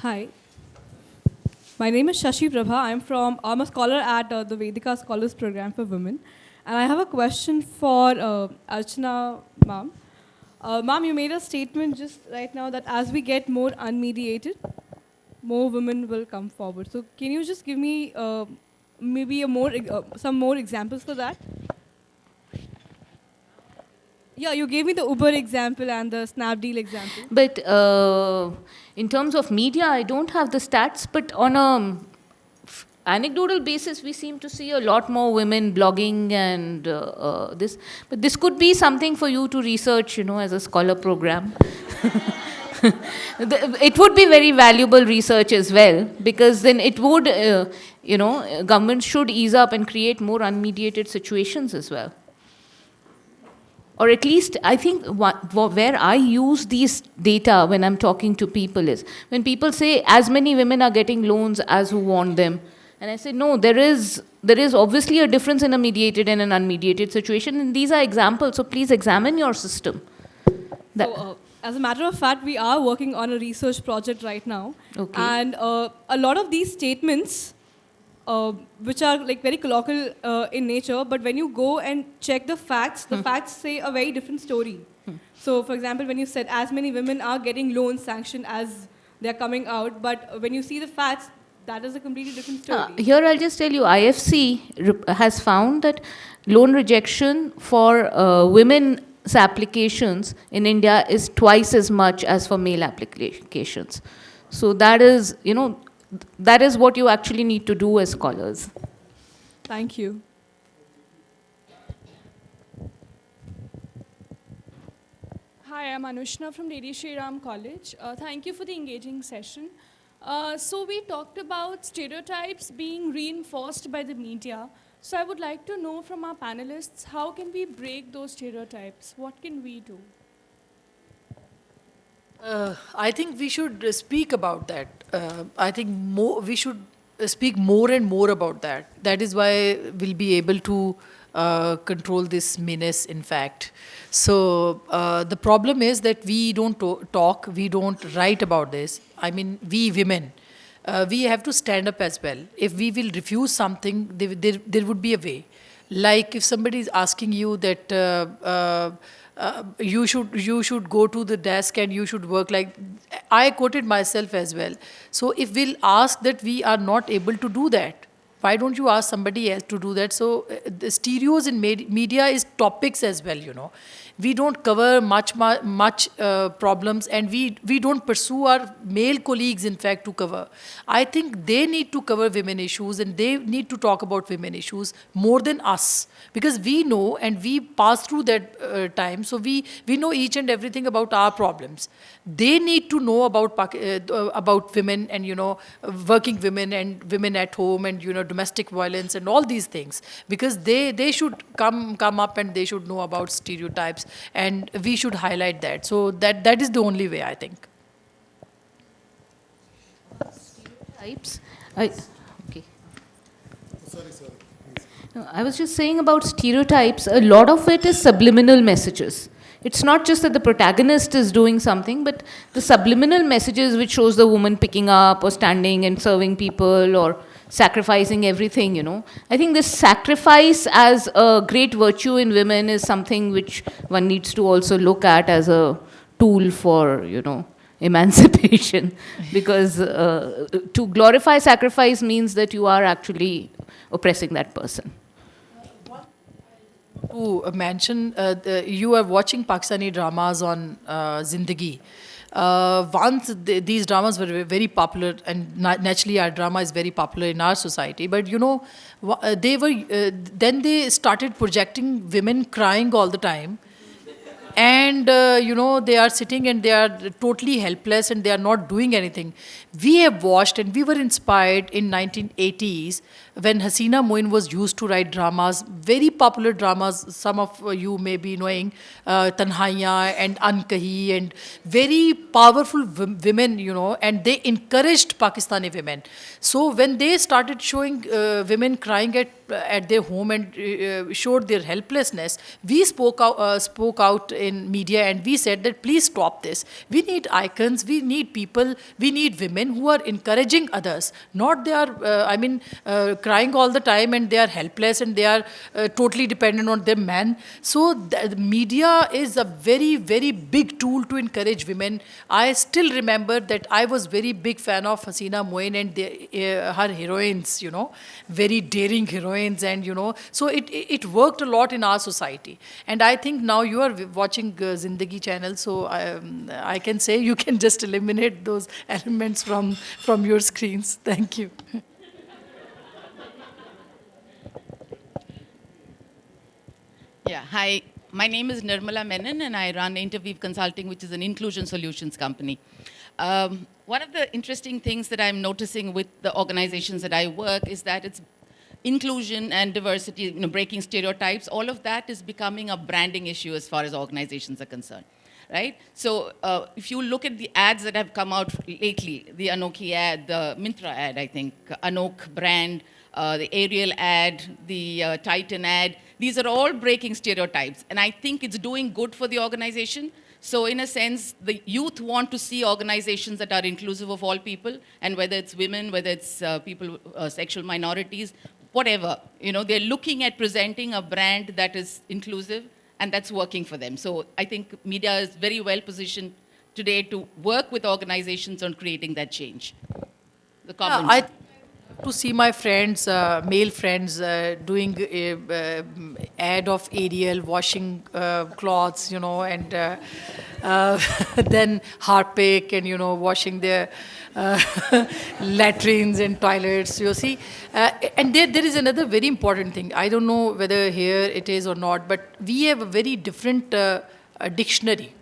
Hi, my name is Shashi Prabha. I'm a scholar at the Vedika Scholars Program for Women. And I have a question for Archana ma'am. Ma'am, you made a statement just right now that as we get more unmediated, more women will come forward. So can you just give me maybe some more examples for that? Yeah, you gave me the Uber example and the Snapdeal example. But in terms of media, I don't have the stats, but on a anecdotal basis, we seem to see a lot more women blogging and this. But this could be something for you to research, as a scholar program. It would be very valuable research as well, because then it would, government should ease up and create more unmediated situations as well. Or at least, I think where I use these data when I'm talking to people is, when people say as many women are getting loans as who want them. And I say, no, there is obviously a difference in a mediated and an unmediated situation. And these are examples, so please examine your system. As a matter of fact, we are working on a research project right now. Okay. And a lot of these statements, which are like very colloquial in nature, but when you go and check the facts say a very different story. So, for example, when you said as many women are getting loans sanctioned as they're coming out, but when you see the facts, that is a completely different story. Here I'll just tell you, IFC has found that loan rejection for women's applications in India is twice as much as for male applications. So that is, that is what you actually need to do as scholars. Thank you. Hi, I'm Anushna from Lady Shri Ram College. Thank you for the engaging session. So we talked about stereotypes being reinforced by the media. So I would like to know from our panelists, how can we break those stereotypes? What can we do? I think we should speak about that. I think we should speak more and more about that. That is why we'll be able to control this menace, in fact. So the problem is that we don't talk, we don't write about this. I mean, we women, we have to stand up as well. If we will refuse something, there would be a way. Like if somebody is asking you that you should go to the desk and you should work like, I quoted myself as well. So if we'll ask that we are not able to do that, why don't you ask somebody else to do that? So the stereos in media is topics as well, We don't cover much problems, and we don't pursue our male colleagues, in fact, to cover. I think they need to cover women issues, and they need to talk about women issues more than us, because we know and we pass through that time, so we know each and everything about our problems. They need to know about women and working women and women at home and domestic violence and all these things, because they should come up and they should know about stereotypes, and we should highlight that. So that is the only way, I think. Stereotypes. Okay. Sorry. No, I was just saying about stereotypes, a lot of it is subliminal messages. It's not just that the protagonist is doing something, but the subliminal messages which shows the woman picking up or standing and serving people or sacrificing everything, I think this sacrifice as a great virtue in women is something which one needs to also look at as a tool for, emancipation. Because to glorify sacrifice means that you are actually oppressing that person. To mention, you are watching Pakistani dramas on Zindagi. Once these dramas were very popular, and naturally our drama is very popular in our society, but they were then they started projecting women crying all the time, and they are sitting and they are totally helpless and they are not doing anything. We have watched and we were inspired in 1980s when Hasina Moin was used to write dramas, very popular dramas, some of you may be knowing, Tanhaiya and Ankahi, and very powerful women, and they encouraged Pakistani women. So when they started showing women crying at their home and showed their helplessness, we spoke out in media, and we said that please stop this. We need icons, we need people, we need women who are encouraging others, not they are, crying all the time and they are helpless and they are totally dependent on their man. So the media is a very, very big tool to encourage women. I still remember that I was very big fan of Hasina Moin and her heroines, very daring heroines, and so it worked a lot in our society. And I think now you are watching Zindagi channel, so I can say you can just eliminate those elements from your screens. Thank you. Yeah, hi. My name is Nirmala Menon, and I run Interweave Consulting, which is an inclusion solutions company. One of the interesting things that I'm noticing with the organizations that I work is that it's inclusion and diversity, breaking stereotypes, all of that is becoming a branding issue as far as organizations are concerned, right? So if you look at the ads that have come out lately, the Anoki ad, the Mintra ad, I think, Anok brand, the Ariel ad, the Titan ad, these are all breaking stereotypes. And I think it's doing good for the organization. So in a sense, the youth want to see organizations that are inclusive of all people, and whether it's women, whether it's people, sexual minorities, whatever, they're looking at presenting a brand that is inclusive, and that's working for them. So I think media is very well positioned today to work with organizations on creating that change. The comments. To see my friends, male friends, doing ad of Ariel washing clothes, and then Harpic and washing their latrines and toilets. You see, and there is another very important thing. I don't know whether here it is or not, but we have a very different dictionary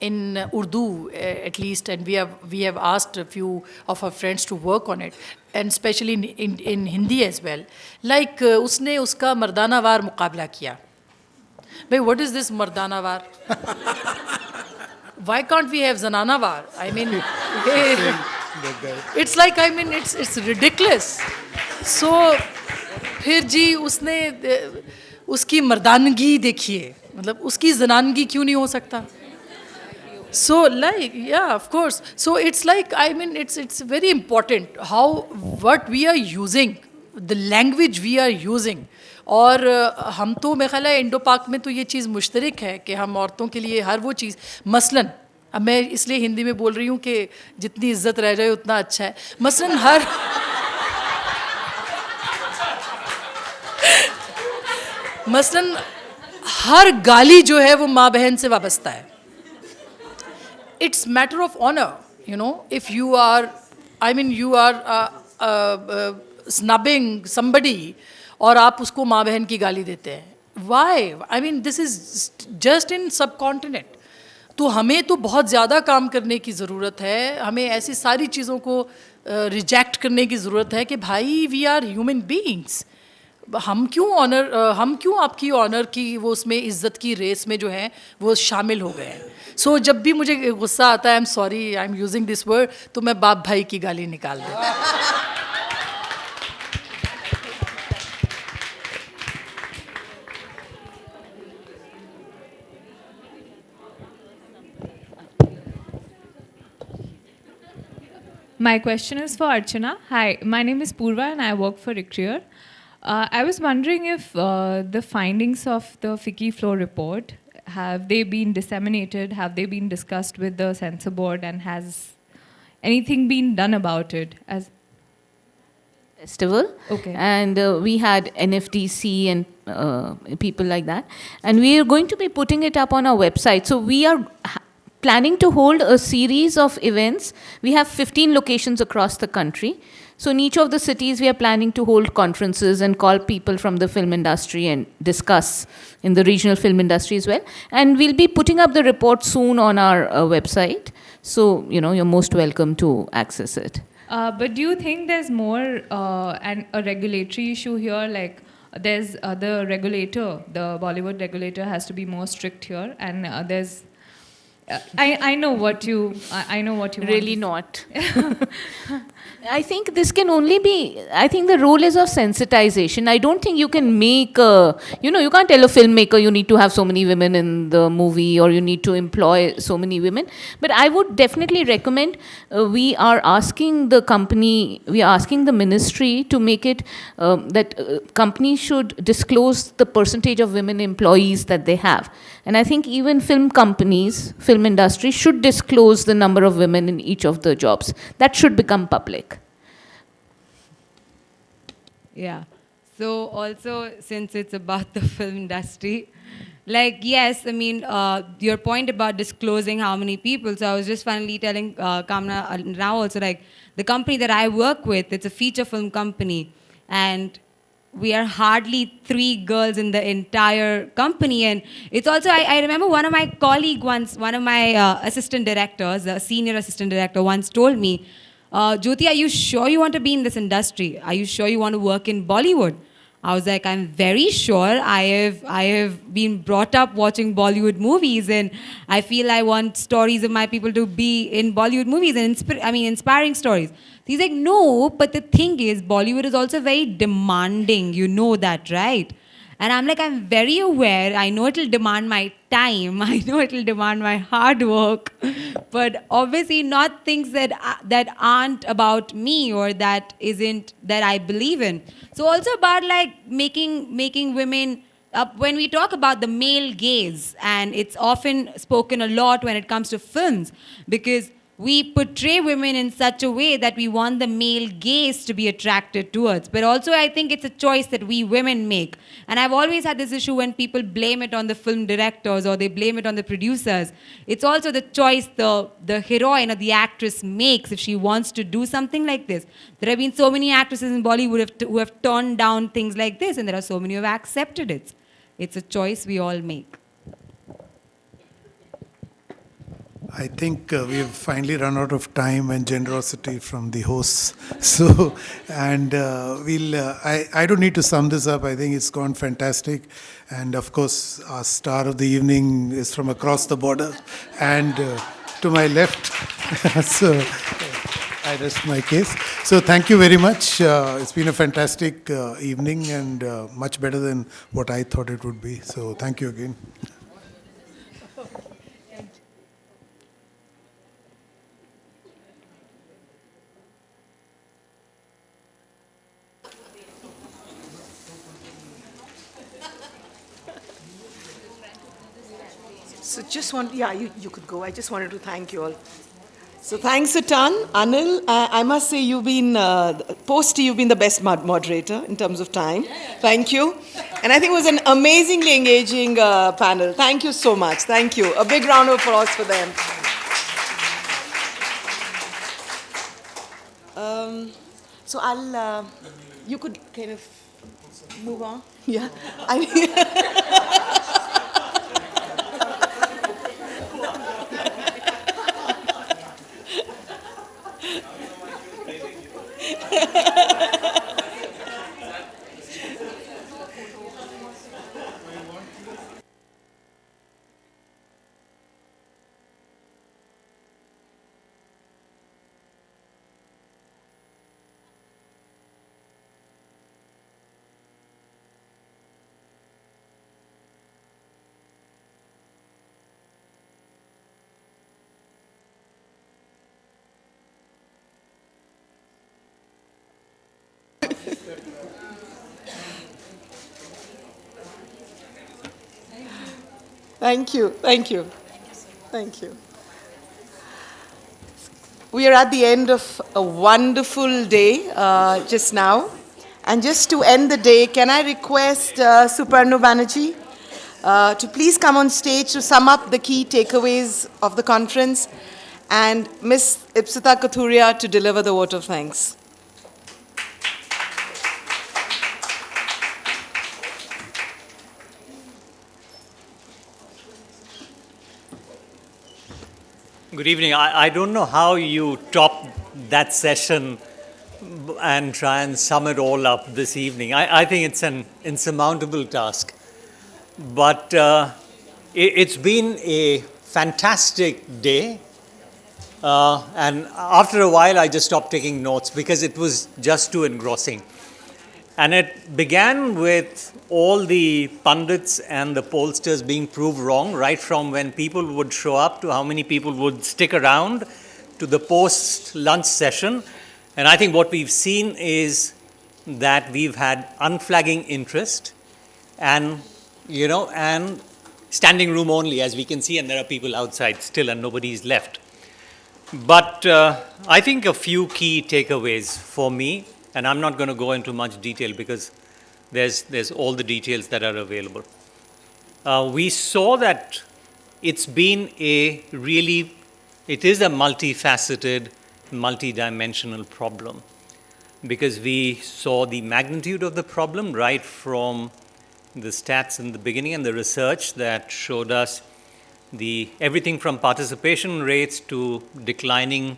in Urdu, at least, and we have asked a few of our friends to work on it, and especially in Hindi as well. Like, उसने उसका मर्दानावार मुकाबला किया. Bhai, what is this mardanavar? Why can't we have zananavar? I mean, it's like, it's ridiculous. So, फिर जी उसने उसकी मर्दानगी देखिए, मतलब उसकी जनानगी क्यों नहीं हो सकता? So, like, yeah, of course. So it's like, it's very important what we are using, the language we are using. और हम तो मेरे ख्याल है इंडो पाक में तो ये चीज़ मुश्तरक है कि हम औरतों के लिए हर वो चीज़, मसलन, अब मैं इसलिए हिंदी में बोल रही हूँ कि जितनी इज्जत रह जाए उतना अच्छा है, मसलन हर गाली जो है वो माँ बहन से वाबस्ता है. It's matter of honor, if you are, snubbing somebody और आप उसको माँ बहन की गाली देते हैं. Why? This is just in subcontinent. तो हमें तो बहुत ज़्यादा काम करने की ज़रूरत है, हमें ऐसी सारी चीज़ों को रिजेक्ट करने की ज़रूरत है कि भाई we are human beings. हम क्यों आपकी ऑनर की वो उसमें इज्जत की रेस में जो है वो शामिल हो गए हैं. सो जब भी मुझे गुस्सा आता है, I am sorry, I am using this word, तो मैं बाप भाई की गाली निकाल देता हूँ. My question is for Archana. Hi, my name is Purva and I work for ICRIER. I was wondering if the findings of the FICCI flow report, have they been disseminated? Have they been discussed with the censor board? And has anything been done about it? As festival. Okay. And we had NFDC and people like that. And we are going to be putting it up on our website. So we are planning to hold a series of events. We have 15 locations across the country. So in each of the cities, we are planning to hold conferences and call people from the film industry and discuss in the regional film industry as well. And we'll be putting up the report soon on our website. So, you're most welcome to access it. But do you think there's more a regulatory issue here? Like there's the regulator, the Bollywood regulator has to be more strict here. And there's I know what you I know what you Really want. not. I think this can only be, I think the role is of sensitization. I don't think you can make, you can't tell a filmmaker you need to have so many women in the movie or you need to employ so many women. But I would definitely recommend, we are asking the ministry to make it that companies should disclose the percentage of women employees that they have. And I think even film companies, film industry should disclose the number of women in each of the jobs. That should become public. Yeah. So also, since it's about the film industry, like, yes, I mean, your point about disclosing how many people. So I was just finally telling Kamna now also, like, the company that I work with, it's a feature film company. And we are hardly 3 girls in the entire company. And it's also, I remember one of my colleague once, one of my assistant directors, a senior assistant director once told me, Jyoti, are you sure you want to be in this industry? Are you sure you want to work in Bollywood? I was like, I'm very sure. I have been brought up watching Bollywood movies, and I feel I want stories of my people to be in Bollywood movies and inspiring stories. So he's like, no, but the thing is, Bollywood is also very demanding. You know that, right? And I'm like, I'm very aware. I know it'll demand my time. I know it'll demand my hard work. But obviously not things that aren't about me or that I believe in. So also about like making women, when we talk about the male gaze, and it's often spoken a lot when it comes to films, because we portray women in such a way that we want the male gaze to be attracted towards. But also I think it's a choice that we women make. And I've always had this issue when people blame it on the film directors or they blame it on the producers. It's also the choice the heroine or the actress makes if she wants to do something like this. There have been so many actresses in Bollywood who have turned down things like this, and there are so many who have accepted it. It's a choice we all make. I think we've finally run out of time and generosity from the hosts. So, and I don't need to sum this up. I think it's gone fantastic. And of course, our star of the evening is from across the border and to my left. So, I rest my case. So, thank you very much. It's been a fantastic evening and much better than what I thought it would be. So, thank you again. So you could go. I just wanted to thank you all. So thanks a ton, Anil. I must say you've been the best moderator in terms of time. Thank you. And I think it was an amazingly engaging panel. Thank you so much. Thank you. A big round of applause for them. So you could kind of move on. Yeah. Thank you. Thank you. Thank you. We are at the end of a wonderful day just now. And just to end the day, can I request Suparno Banerjee to please come on stage to sum up the key takeaways of the conference, and Ms. Ipsita Kathuria to deliver the vote of thanks. Good evening. I don't know how you top that session and try and sum it all up this evening. I think it's an insurmountable task. But it's been a fantastic day. And after a while, I just stopped taking notes because it was just too engrossing. And it began with all the pundits and the pollsters being proved wrong, right from when people would show up to how many people would stick around to the post-lunch session. And I think what we've seen is that we've had unflagging interest and, and standing room only, as we can see, and there are people outside still and nobody's left. But I think a few key takeaways for me, and I'm not going to go into much detail because there's all the details that are available. We saw that it is a multifaceted, multidimensional problem because we saw the magnitude of the problem right from the stats in the beginning and the research that showed us everything from participation rates to declining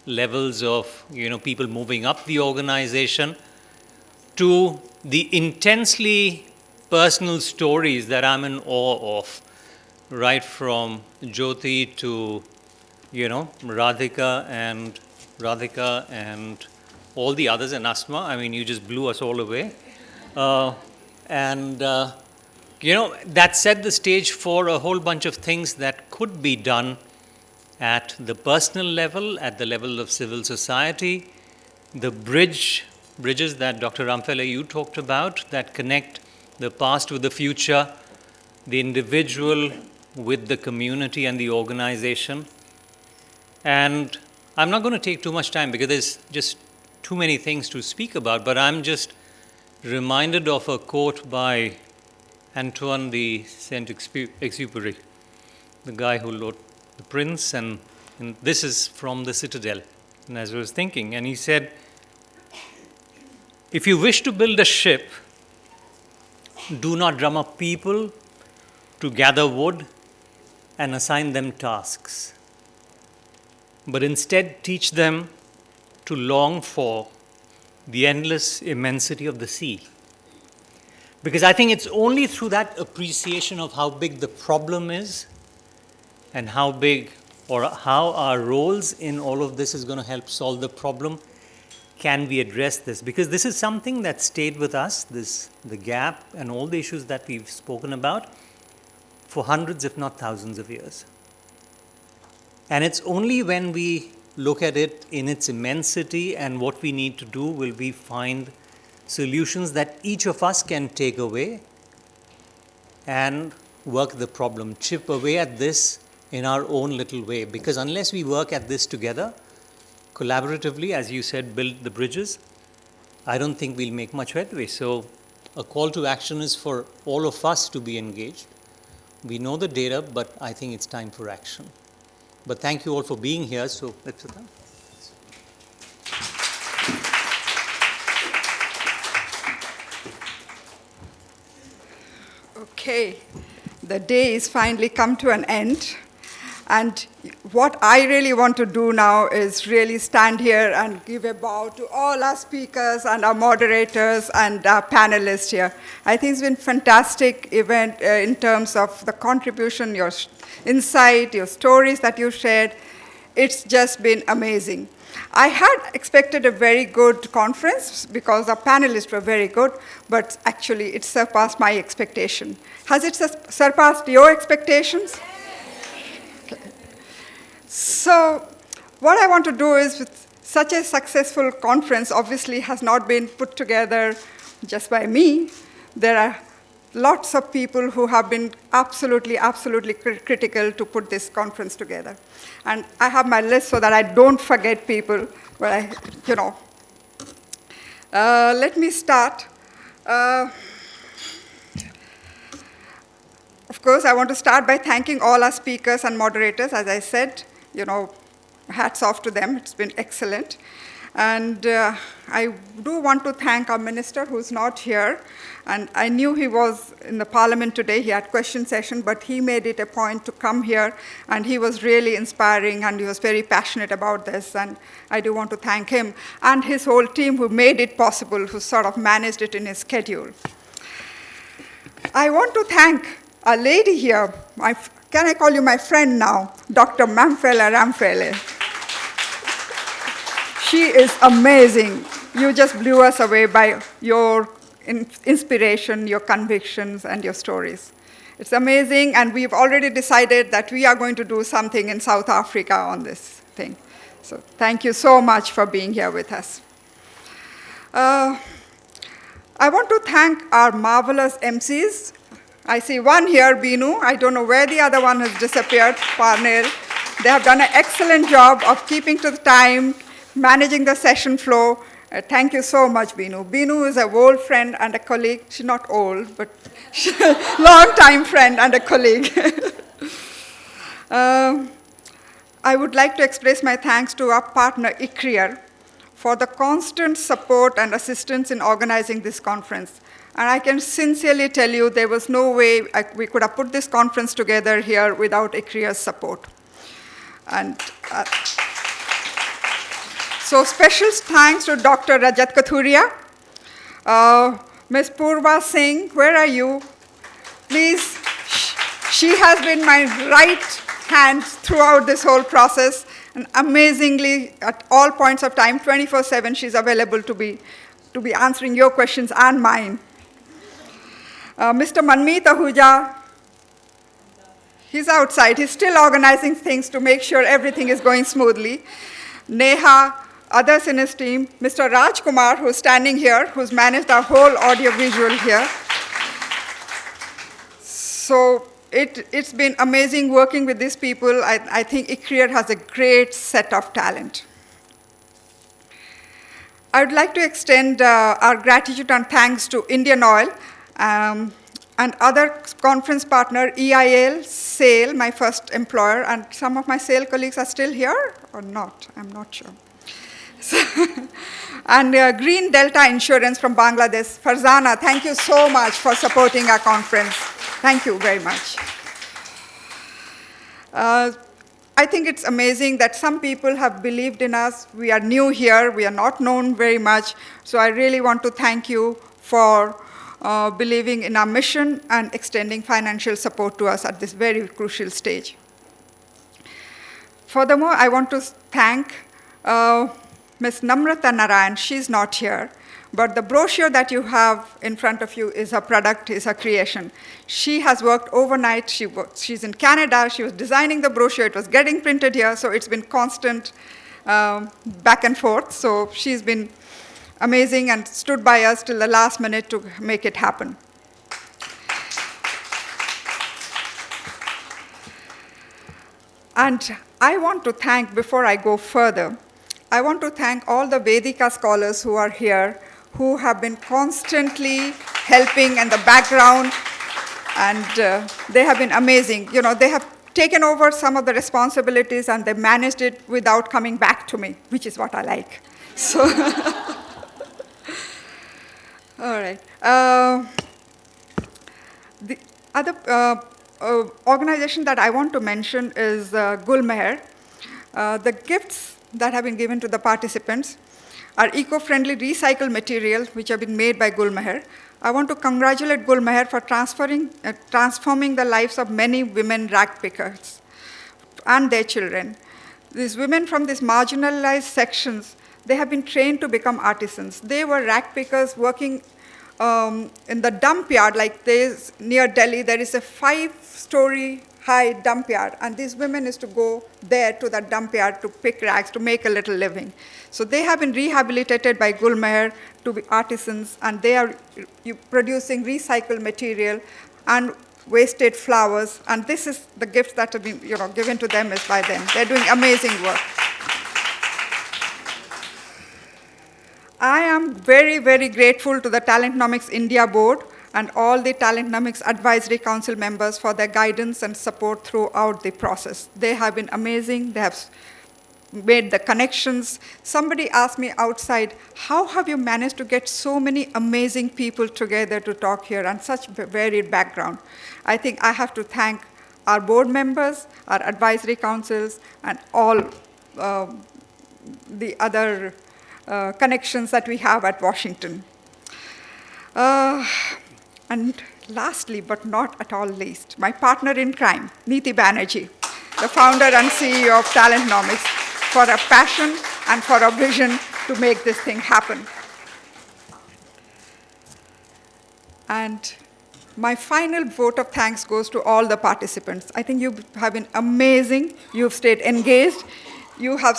levels of people moving up the organization to the intensely personal stories that I'm in awe of, right from Jyoti to Radhika and all the others, and Asma. I mean, you just blew us all away. That set the stage for a whole bunch of things that could be done at the personal level, at the level of civil society, the bridges that Dr. Ramphele, you talked about, that connect the past with the future, the individual with the community and the organization. And I'm not going to take too much time because there's just too many things to speak about, but I'm just reminded of a quote by Antoine de Saint-Exupéry, the guy who wrote The Prince, and this is from the Citadel, and as I was thinking, and he said, if you wish to build a ship, do not drum up people to gather wood and assign them tasks, but instead teach them to long for the endless immensity of the sea. Because I think it's only through that appreciation of how big the problem is and how big or how our roles in all of this is going to help solve the problem can we address this. Because this is something that stayed with us, the gap and all the issues that we've spoken about for hundreds if not thousands of years. And it's only when we look at it in its immensity and what we need to do will we find solutions that each of us can take away and work the problem, chip away at this in our own little way. Because unless we work at this together, collaboratively, as you said, build the bridges, I don't think we'll make much headway. So a call to action is for all of us to be engaged. We know the data, but I think it's time for action. But thank you all for being here. So Ipsita. Okay, the day is finally come to an end. And what I really want to do now is really stand here and give a bow to all our speakers and our moderators and our panelists here. I think it's been a fantastic event in terms of the contribution, your insight, your stories that you shared. It's just been amazing. I had expected a very good conference because our panelists were very good, but actually it surpassed my expectation. Has it surpassed your expectations? So what I want to do is, with such a successful conference, obviously has not been put together just by me. There are lots of people who have been absolutely critical to put this conference together. And I have my list so that I don't forget people, but let me start. Of course, I want to start by thanking all our speakers and moderators. As I said, hats off to them. It's been excellent. And I do want to thank our minister who's not here. And I knew he was in the parliament today. He had question session, but he made it a point to come here. And he was really inspiring, and he was very passionate about this. And I do want to thank him and his whole team who made it possible, who sort of managed it in his schedule. I want to thank a lady here, my can I call you my friend now? Dr. Mamphela Ramphele. She is amazing. You just blew us away by your inspiration, your convictions, and your stories. It's amazing, and we've already decided that we are going to do something in South Africa on this thing. So thank you so much for being here with us. I want to thank our marvelous MCs. I see one here, Binu. I don't know where the other one has disappeared, Parnell. They have done an excellent job of keeping to the time, managing the session flow. Thank you so much, Binu. Binu is an old friend and a colleague. She's not old, but she's a long-time friend and a colleague. I would like to express my thanks to our partner, ICRIER, for the constant support and assistance in organizing this conference. And I can sincerely tell you there was no way we could have put this conference together here without ICRIER's support. And so special thanks to Dr. Rajat Kathuria, Ms. Purva Singh, where are you? Please, she has been my right hand throughout this whole process, and amazingly, at all points of time, 24/7, she's available to be answering your questions and mine. Mr. Manmeet Ahuja, he's outside. He's still organizing things to make sure everything is going smoothly. Neha, others in his team, Mr. Raj Kumar, who's standing here, who's managed our whole audio-visual here. So it's been amazing working with these people. I think ICRIER has a great set of talent. I would like to extend our gratitude and thanks to Indian Oil and other conference partner, EIL, SAIL, my first employer, and some of my SAIL colleagues are still here or not, I'm not sure. So, and Green Delta Insurance from Bangladesh. Farzana, thank you so much for supporting our conference. Thank you very much. I think it's amazing that some people have believed in us. We are new here. We are not known very much. So I really want to thank you for believing in our mission and extending financial support to us at this very crucial stage. Furthermore, I want to thank Ms. Namrata Narayan. She's not here, but the brochure that you have in front of you is her product, is her creation. She has worked overnight. She's in Canada. She was designing the brochure. It was getting printed here, so it's been constant back and forth. So she's been amazing and stood by us till the last minute to make it happen. And I want to thank, before I go further, I want to thank all the Vedika scholars who are here, who have been constantly helping in the background, and they have been amazing. You know, they have taken over some of the responsibilities and they managed it without coming back to me, which is what I like. So, all right. The other organization that I want to mention is Gulmeher. The gifts that have been given to the participants are eco-friendly recycled material which have been made by Gulmeher. I want to congratulate Gulmeher for transforming the lives of many women rag pickers and their children. These women from these marginalized sections, they have been trained to become artisans. They were rag pickers working in the dump yard, like this near Delhi. There is a 5-story high dump yard, and these women used to go there to that dump yard to pick rags to make a little living. So they have been rehabilitated by Gulmeher to be artisans, and they are producing recycled material and wasted flowers, and this is the gifts that have been given to them is by them. They're doing amazing work. I am very, very grateful to the TalentNomics India board and all the TalentNomics Advisory Council members for their guidance and support throughout the process. They have been amazing. They have made the connections. Somebody asked me outside, how have you managed to get so many amazing people together to talk here and such varied background? I think I have to thank our board members, our advisory councils, and all the other connections that we have at Washington. And lastly, but not at all least, my partner in crime, Neeti Banerjee, the founder and CEO of TalentNomics, for a passion and for a vision to make this thing happen. And my final vote of thanks goes to all the participants. I think you have been amazing. You've stayed engaged. You have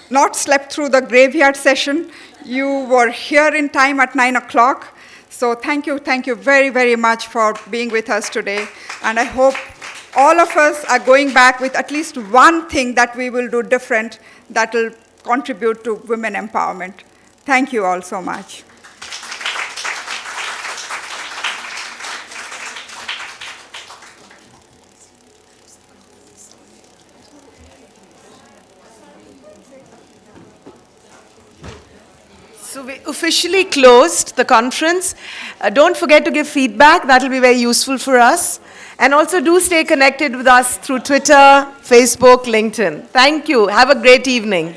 not slept through the graveyard session. You were here in time at 9 o'clock. So thank you very, very much for being with us today. And I hope all of us are going back with at least one thing that we will do different that will contribute to women empowerment. Thank you all so much. So we officially closed the conference. Don't forget to give feedback. That will be very useful for us. And also do stay connected with us through Twitter, Facebook, LinkedIn. Thank you. Have a great evening.